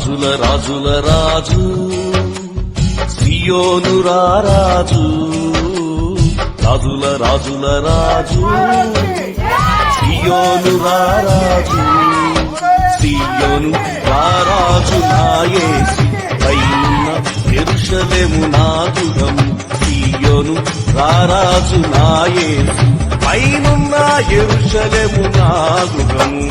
రాజుల రాజుల రాజు సియోను రారాజు రాజుల రాజుల రాజు సియోను రారాజు సియోను రారాజు నా యేసు పైన యెరూషలేము నా గృహము సియోను రారాజు నా యేసు పైనున్న యెరూషలేము నా గృహము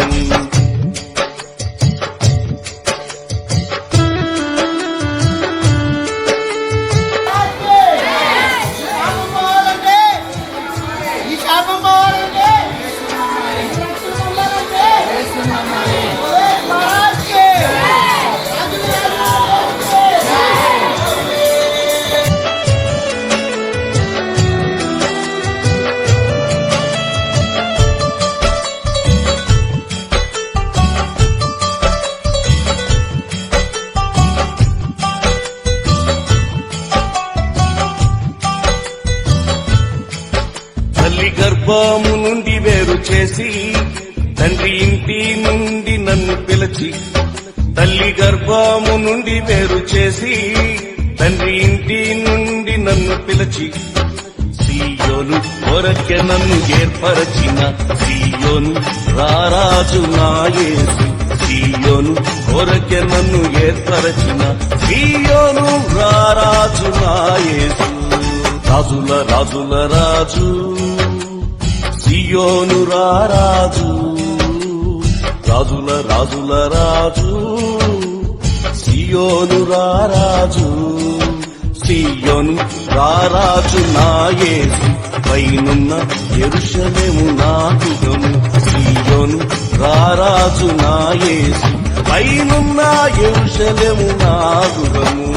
తల్లి గర్భము నుండి వేరు చేసి తండ్రి ఇంటి నుండి నన్ను పిలిచి తల్లి గర్భము నుండి వేరు చేసి తండ్రి ఇంటి నుండి నన్ను పిలిచి సియోను కొరకె నన్ను ఏర్పరచిన సియోను రారాజు నా యేసు సియోను కొరకె నన్ను ఏర్పరచిన సియోను రారాజు నా యేసు రాజుల రాజుల రాజు సియోను రారాజు రాజుల రాజుల రాజు సియోను రారాజు సియోను రారాజు నా యేసు పైనున్న యెరూషలేము నా గృహము సియోను రారాజు నా యేసు పైనున్న యెరూషలేము నా గృహము